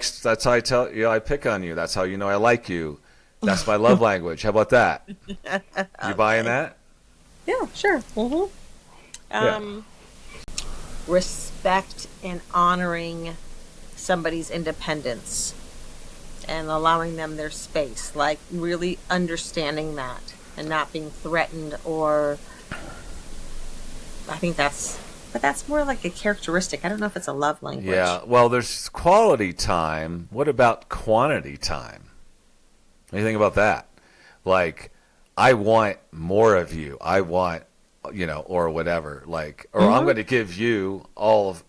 tell you. I pick on you. That's how you know I like you. That's my love language. How about that? You buying that? Yeah, sure. Mm-hmm. Respect and honoring somebody's independence and allowing them their space. Like really understanding that and not being threatened or. I think that's. But that's more like a characteristic. I don't know if it's a love language. Yeah. Well, there's quality time. What about quantity time? What do you think about that? Like, I want more of you. I want, or whatever. Like, or I'm going to give you all of,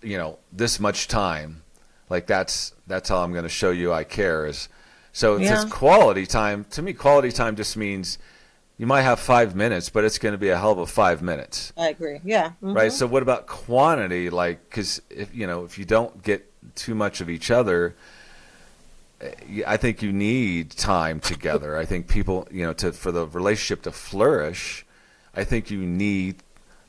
this much time. Like, that's how I'm going to show you I care. So it's quality time. To me, quality time just means you might have 5 minutes, but it's going to be a hell of a 5 minutes. I agree. Yeah. Mm-hmm. Right. So what about quantity? Like, because if you don't get too much of each other, I think you need time together. I think people, for the relationship to flourish, I think you need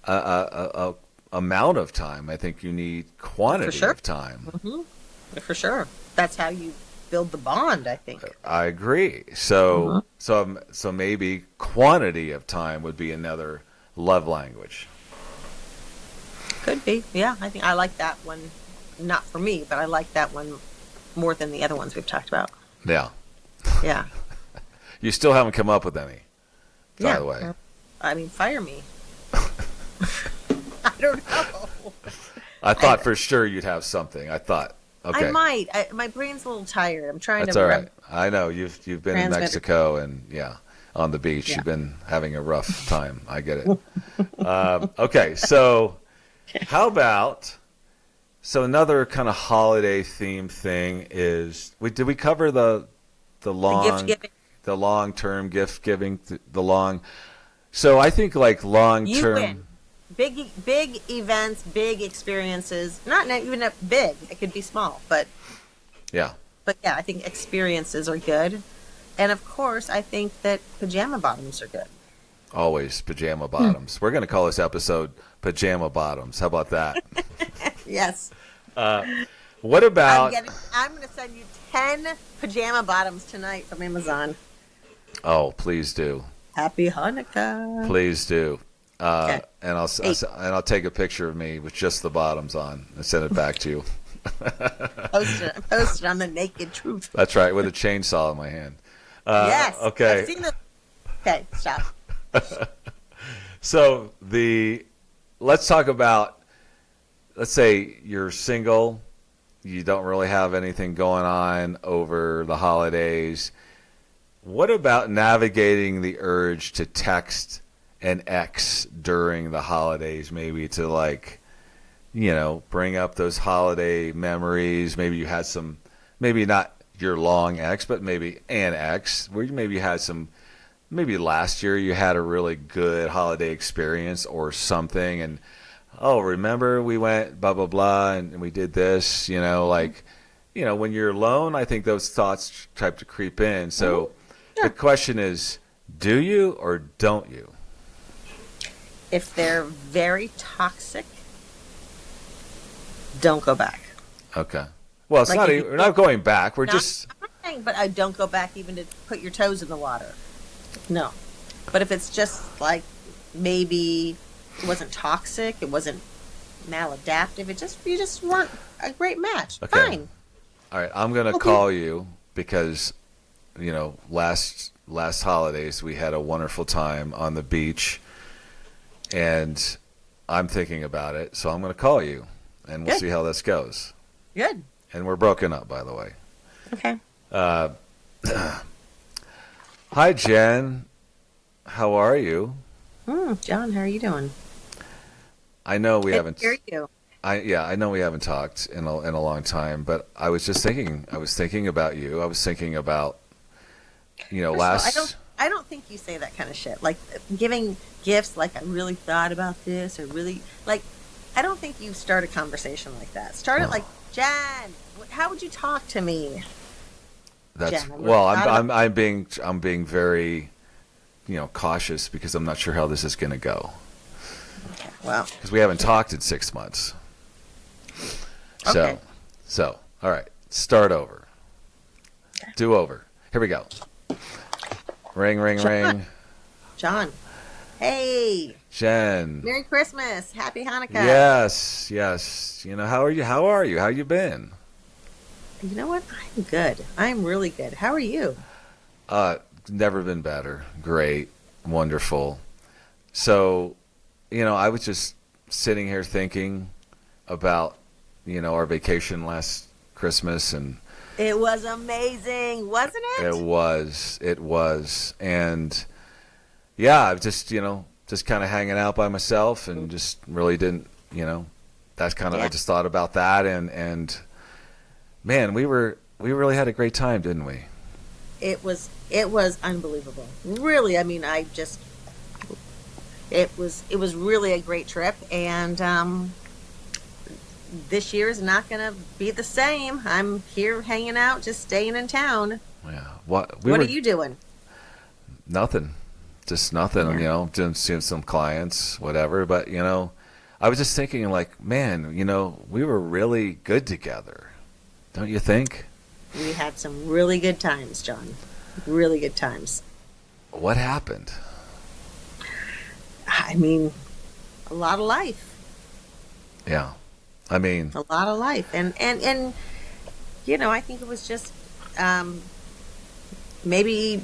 a amount of time. I think you need quantity of time. Mm-hmm. For sure. That's how you build the bond, I think. I agree. So so maybe quantity of time would be another love language. Could be. Yeah, I think I like that one. Not for me, but I like that one more than the other ones we've talked about. Yeah. Yeah. You still haven't come up with any, by the way. I mean, fire me. I don't know. I thought for sure you'd have something. I thought. Okay. I might. My brain's a little tired. I'm trying to. That's all right. I know you've been in Mexico and on the beach. Yeah. You've been having a rough time. I get it. Okay, so How about, so another kind of holiday theme thing is, did we cover the The gift long, giving. the long term gift giving, the long, so I think like long You win. term, Big events, big experiences. Not even a big. It could be small, yeah. but yeah, I think experiences are good. And of course, I think that pajama bottoms are good. Always pajama bottoms. We're going to call this episode Pajama Bottoms. How about that? Yes. What about? I'm going to send you 10 pajama bottoms tonight from Amazon. Oh, please do. Happy Hanukkah. Please do. Okay. And I'll take a picture of me with just the bottoms on and send it back to you. Post it on the Naked Truth. That's right, with a chainsaw in my hand. Yes. Okay. I've seen okay, stop. So let's talk about, let's say you're single, you don't really have anything going on over the holidays. What about navigating the urge to text an ex during the holidays, maybe to like, bring up those holiday memories? Maybe you had some, maybe not your long ex, but maybe an ex where you maybe had some, maybe last year you had a really good holiday experience or something, and oh, remember we went blah blah blah and we did this, when you're alone, I think those thoughts type to creep in. So Sure. the question is, do you or don't you? If they're very toxic, don't go back. Okay. Well, it's Like not if we're not going back. We're I'm just not saying, but I don't go back even to put your toes in the water. No. But if it's just like maybe it wasn't toxic, it wasn't maladaptive, you just weren't a great match. Okay. Fine. all right. I'm gonna Okay. call you because last holidays we had a wonderful time on the beach, and I'm thinking about it, so I'm gonna call you, and we'll Good. see how this goes. Good. And we're broken up, by the way. Okay. Hi, Jen. How are you? John, how are you doing? I know we Good haven't. to hear you. I know we haven't talked in a long time, but I was just thinking. I was thinking about you. I was thinking about, First of all, last. I don't think you say that kind of shit. Like giving gifts like I really thought about this or really like I don't think you start a conversation like that. Start it like, Jen, how would you talk to me? That's Jen, I'm being very, cautious because I'm not sure how this is going to go. Okay. Well, Because we haven't talked in 6 months. Okay. So, all right, start over. Do over. Here we go. Ring, ring, ring. John. Hey, Jen. Merry Christmas. Happy Hanukkah. Yes. How are you? How you been? You know what? I'm good. I'm really good. How are you? Never been better. Great. Wonderful. So, I was just sitting here thinking about, our vacation last Christmas, and It was amazing, wasn't it? it was. And yeah, I was just kind of hanging out by myself and just really didn't, that's kind of, I just thought about that. And man, we really had a great time, didn't we? It was unbelievable. Really, I mean, it was really a great trip, and this year is not going to be the same. I'm here hanging out, just staying in town. Yeah. What are you doing? Nothing. Just nothing, Yeah. Just seeing some clients, whatever. But, I was just thinking like, man, we were really good together. Don't you think? We had some really good times, John. Really good times. What happened? I mean, a lot of life. Yeah. I mean, A lot of life. And I think it was just maybe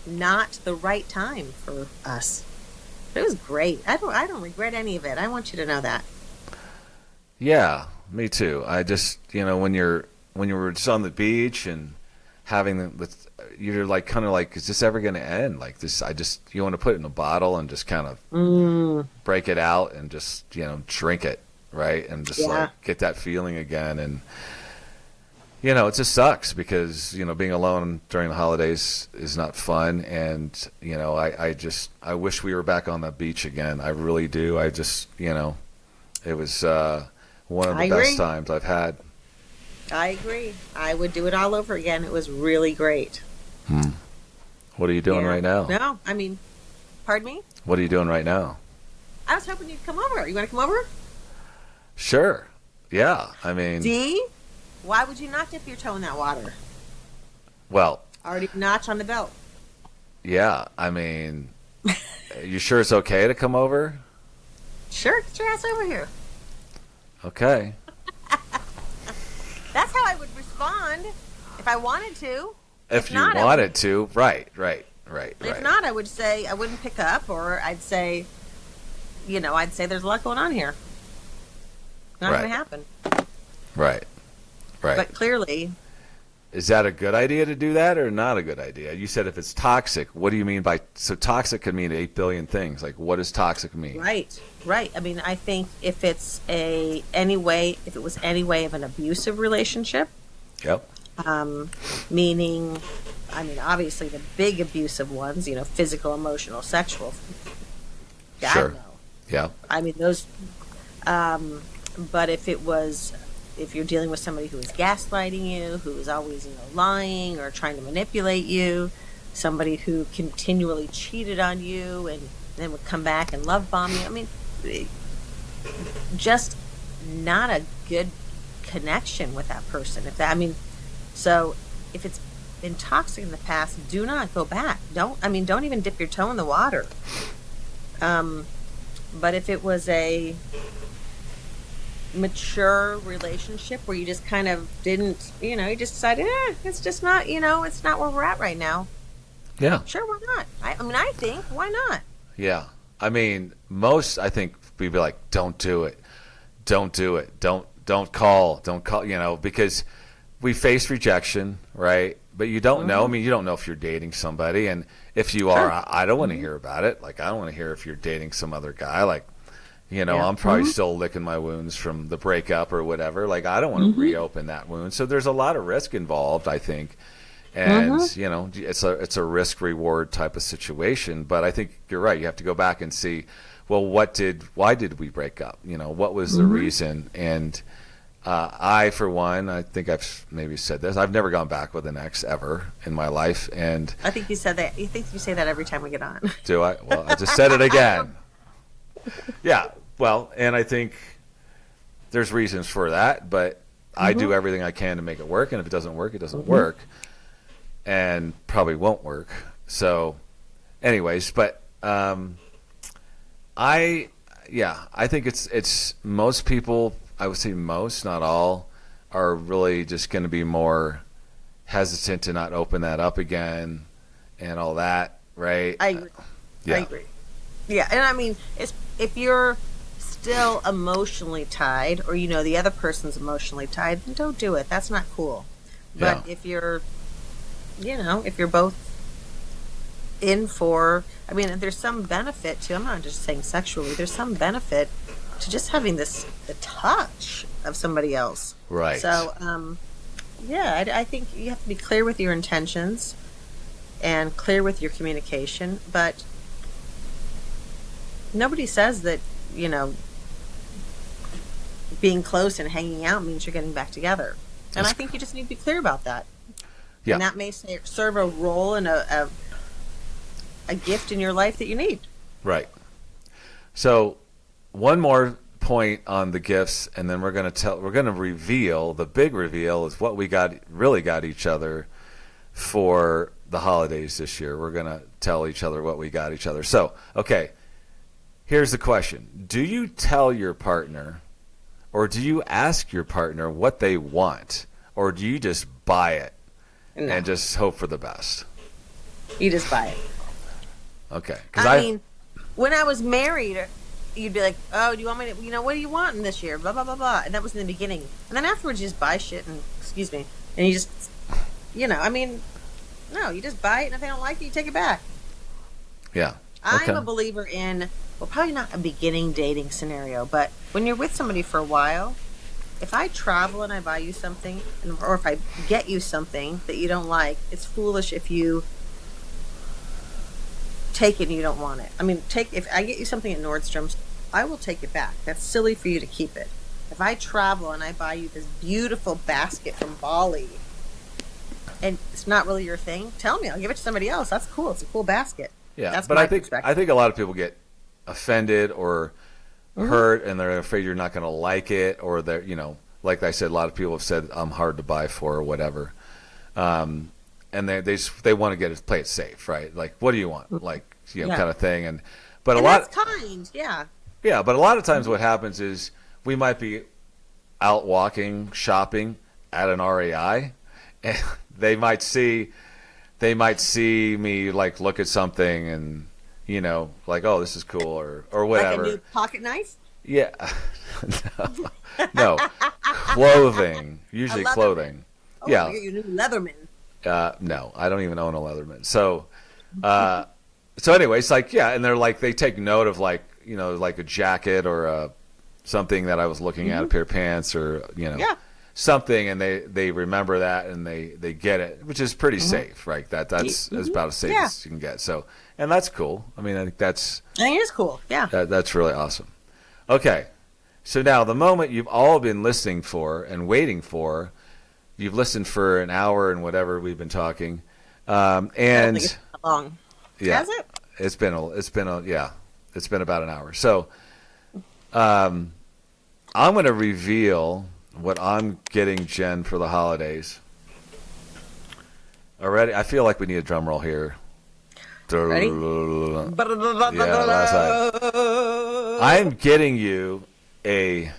not the right time for us. But it was great. I don't regret any of it. I want you to know that. yeah, me too. I just, when you were just on the beach and, having you're like kind of like, is this ever going to end? Like this, you want to put it in a bottle and just kind of break it out and just, drink it, right? And just like get that feeling again. And, it just sucks because, being alone during the holidays is not fun. And, I wish we were back on the beach again. I really do. I just, it was one of the best times I've had. I agree. I would do it all over again. It was really great. What are you doing right now? No, I mean, pardon me? What are you doing right now? I was hoping you'd come over. You want to come over? Sure. Yeah. I mean... D? Why would you not dip your toe in that water? Well... Already notch on the belt. Yeah. I mean... You sure it's okay to come over? Sure. Get your ass over here. Okay. That's how I would respond if I wanted to. If you wanted to. Right. If not, I would say I wouldn't pick up, or I'd say, there's a lot going on here. Not going to happen. Right. But clearly... Is that a good idea to do that or not a good idea? You said if it's toxic, what do you mean by... So toxic could mean 8 billion things. Like, what does toxic mean? Right. I mean, I think if it was any way of an abusive relationship... Yep. Meaning, I mean, obviously the big abusive ones, physical, emotional, sexual. God, sure. No. Yeah. I mean, those... but if you're dealing with somebody who is gaslighting you, who is always, lying or trying to manipulate you, somebody who continually cheated on you and then would come back and love bomb you. I mean, just not a good connection with that person. So if it's been toxic in the past, do not go back. Don't even dip your toe in the water. But if it was a mature relationship where you just kind of didn't, you just decided, it's just not, it's not where we're at right now. Yeah. Sure, why not? I think, why not? Yeah. I mean, I think we'd be like, don't do it. Don't do it. Don't call, because we face rejection, right? But you don't know. I mean, you don't know if you're dating somebody. And if you are, I don't want to hear about it. Like, I don't want to hear if you're dating some other guy. Like, I'm probably still licking my wounds from the breakup or whatever. Like, I don't want to reopen that wound. So there's a lot of risk involved, I think. And, it's a risk-reward type of situation. But I think you're right. You have to go back and see, well, why did we break up? What was the reason? And I, for one, I think I've maybe said this, I've never gone back with an ex ever in my life. And I think you said that. You think you say that every time we get on. Do I? Well, I just said it again. Yeah. Well, and I think there's reasons for that, but I do everything I can to make it work. And if it doesn't work, it doesn't work, and probably won't work. So anyways, but I think it's most people, I would say most, not all, are really just going to be more hesitant to not open that up again and all that, right? I agree. Yeah. I agree. Yeah, and I mean, if you're still emotionally tied, or the other person's emotionally tied, then don't do it. That's not cool. But if you're, if you're both in for, I mean, there's some benefit to, I'm not just saying sexually, there's some benefit to just having the touch of somebody else. Right. So, I think you have to be clear with your intentions and clear with your communication, but nobody says that, being close and hanging out means you're getting back together. And I think you just need to be clear about that. Yeah. And that may serve a role and a gift in your life that you need. Right. So one more point on the gifts, and then we're going to reveal, the big reveal is what we really got each other for the holidays this year. We're going to tell each other what we got each other. So, okay. Here's the question. Do you tell your partner, or do you ask your partner what they want, or do you just buy it and just hope for the best? You just buy it. Okay. I mean, when I was married, you'd be like, oh, do you want me to, what do you want in this year? Blah, blah, blah, blah. And that was in the beginning. And then afterwards, you just buy shit and, and you just I mean, no, you just buy it, and if they don't like it, you take it back. Yeah. I'm Okay. a believer in, well, probably not a beginning dating scenario, but when you're with somebody for a while, if I travel and I buy you something, or if I get you something that you don't like, it's foolish if you take it and you don't want it. I mean, if I get you something at Nordstrom's, I will take it back. That's silly for you to keep it. If I travel and I buy you this beautiful basket from Bali and it's not really your thing, tell me. I'll give it to somebody else. That's cool. It's a cool basket. Yeah, That's but my I think perspective. a lot of people get offended or hurt, and they're afraid you're not going to like it, or they're like I said, a lot of people have said I'm hard to buy for or whatever, and they want to play it safe, right? Like, what do you want, like Yeah. kind of thing, but a And lot, that's kind, yeah. yeah, but a lot of times what happens is we might be out walking, shopping at an REI, and they might see me like look at something and like, oh, this is cool, or whatever. Like a new pocket knife? Yeah. No, clothing, usually A Leatherman. clothing. Oh, Yeah. you get your new Leatherman. No, I don't even own a Leatherman. So anyway, it's like, yeah, and they're like, they take note of like like a jacket or something that I was looking at, a pair of pants, or Yeah. something, and they remember that, and they get it, which is pretty safe, right? That's about as safe Yeah. as you can get. So, and that's cool. I mean, I think I think it is cool. Yeah. that's really awesome. Okay, so now the moment you've all been listening for and waiting for, you've listened for an hour and whatever we've been talking, I don't and think it's that long. yeah, Has it? it's been about an hour. So, I'm going to reveal what I'm getting Jen for the holidays. Already, I feel like we need a drum roll here. Ready? Yeah, last I'm getting you a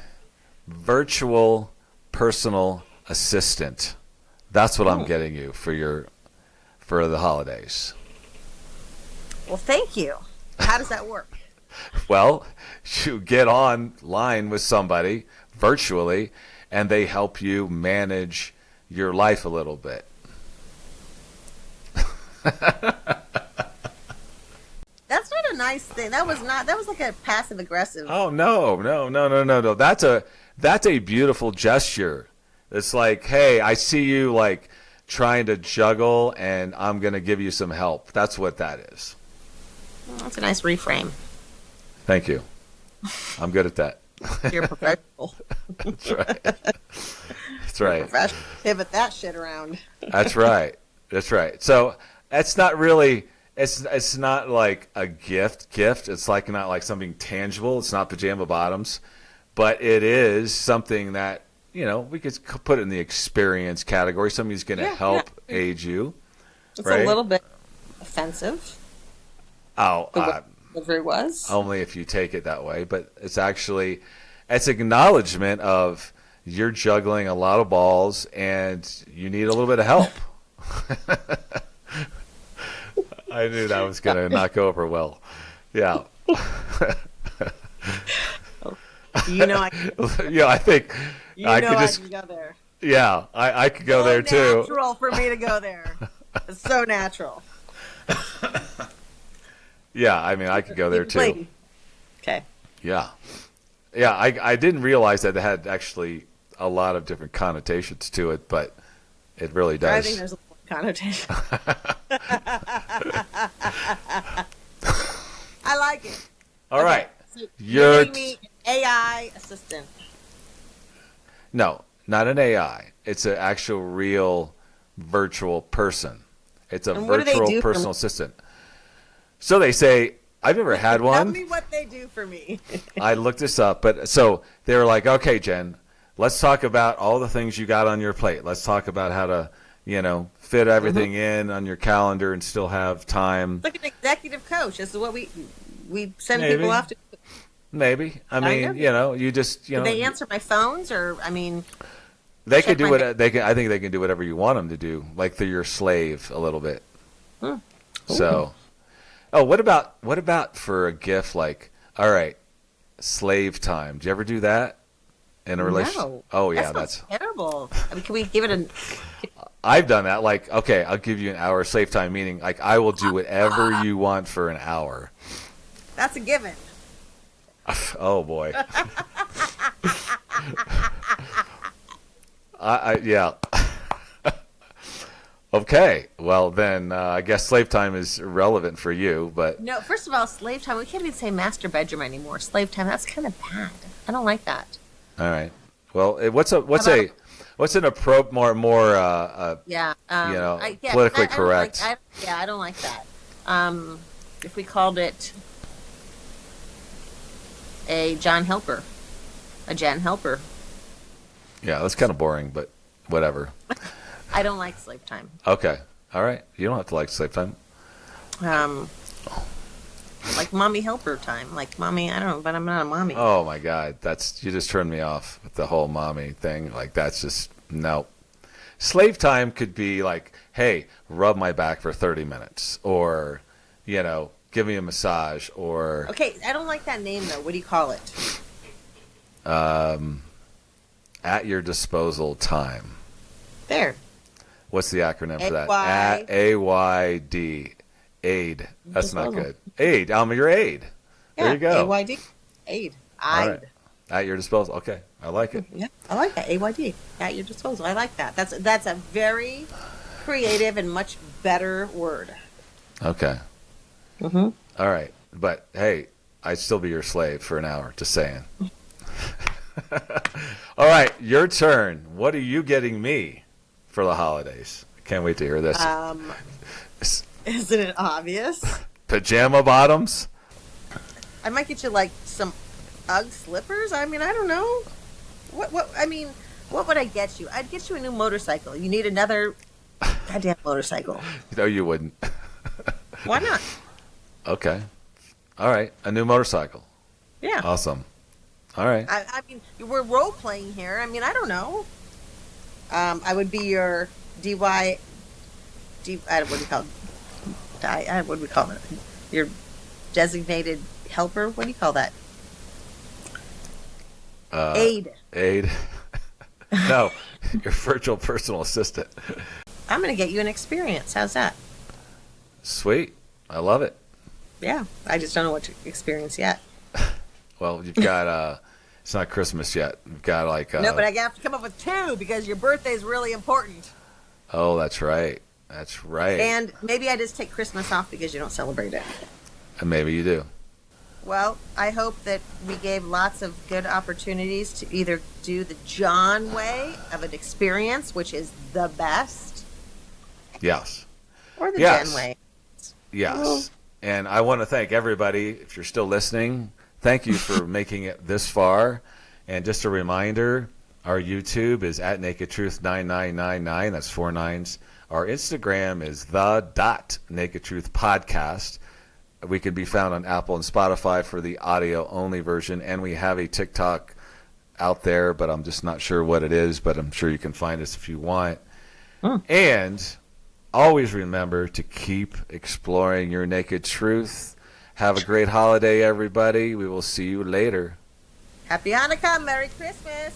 virtual personal assistant. That's what I'm getting you for the holidays. Well, thank you. How does that work? Well, you get online with somebody virtually, and they help you manage your life a little bit. That's not a nice thing. That was like a passive aggressive. Oh no. That's a beautiful gesture. It's like, hey, I see you like trying to juggle, and I'm going to give you some help. That's what that is. That's a nice reframe. Thank you. I'm good at that. You're professional. That's right. That's right. Professional. Pivot that shit around. That's right. That's right. So it's not really. It's not like a gift. It's like not like something tangible. It's not pajama bottoms, but it is something that we could put it in the experience category. Somebody's going to help aid you. It's right? a little bit offensive. Oh, Whatever it was. only if you take it that way. But it's acknowledgement of you're juggling a lot of balls and you need a little bit of help. I knew that was going to not go over well. Yeah. I I think I could I just. can go there. Yeah, I could go there too. Natural for me to go there. It's so natural. Yeah, I mean, I could go there too. Wait. Okay. Yeah. Yeah, I didn't realize that it had actually a lot of different connotations to it, but it really does. I think there's a connotation. I like it. All right. So You're giving me an AI assistant. No, not an AI. It's an actual real virtual person. It's a And what do they virtual do for personal me? assistant. So they say, I've never had Tell one. me what they do for me. I looked this up, but so they were like, okay, Jen, let's talk about all the things you got on your plate. Let's talk about how to, fit everything in on your calendar and still have time. It's like an executive coach. This is what we send Maybe. people off to. Maybe. I mean, you just, Do they answer my phones, or they check could do my what they can. I think they can do whatever you want them to do. Like they're your slave a little bit. So, what about for a gift? Like, all right, slave time. Do you ever do that? in a relationship? No. Oh yeah, That sounds terrible. I mean, can we give it a? I've done that. Like, okay, I'll give you an hour of slave time, meaning like I will do whatever you want for an hour. That's a given. Oh boy. Yeah. Okay, well then I guess slave time is irrelevant for you, but No, first of all, slave time. We can't even say master bedroom anymore. Slave time. That's kind of bad. I don't like that. all right. Well, what's an Yeah. politically I don't correct? I don't like that. If we called it a John Helper, a Jan Helper. Yeah, that's kind of boring, but whatever. I don't like slave time. Okay, all right. You don't have to like slave time. Like mommy helper time. Like mommy, I don't know, but I'm not a mommy. Oh my God, you just turned me off with the whole mommy thing. Like that's just no. Slave time could be like, hey, rub my back for 30 minutes, or give me a massage, or Okay, I don't like that name though. What do you call it? at your disposal time. There. What's the acronym for that? AY. AYD. Aid. That's not Disposal. good. Aid. I'm your aid. Yeah, There you go. AYD. Aid. All right. At your disposal. Okay, I like it. Yeah, I like that. AYD. At your disposal. I like that. That's a very creative and much better word. Okay. Mm-hmm. All right. But hey, I'd still be your slave for an hour. Just saying. All right, your turn. What are you getting me for the holidays? I can't wait to hear this. Isn't it obvious? Pajama bottoms? I might get you like some UGG slippers. I mean, I don't know. What would I get you? I'd get you a new motorcycle. You need another goddamn motorcycle. No, you wouldn't. Why not? Okay. All right, a new motorcycle. Yeah. Awesome. All right. I mean, we're role playing here. I mean, I don't know. I would be your what do you call it? What do we call it? Your designated helper? What do you call that? Aid. Aid. No, your virtual personal assistant. I'm going to get you an experience. How's that? Sweet. I love it. Yeah. I just don't know what to experience yet. Well, you've got, it's not Christmas yet. You've got like... no, but I have to come up with two because your birthday's really important. Oh, that's right. That's right. And maybe I just take Christmas off because you don't celebrate it. And maybe you do. Well, I hope that we gave lots of good opportunities to either do the John way of an experience, which is the best, Yes. or the Yes. Jen way. Yes. Oh. And I want to thank everybody, if you're still listening, thank you for making it this far. And just a reminder, our YouTube is at Naked Truth 9999. That's 4 9s. Our Instagram is @Naked Truth Podcast. We can be found on Apple and Spotify for the audio-only version. And we have a TikTok out there, but I'm just not sure what it is. But I'm sure you can find us if you want. And always remember to keep exploring your naked truth. Have a great holiday, everybody. We will see you later. Happy Hanukkah, Merry Christmas.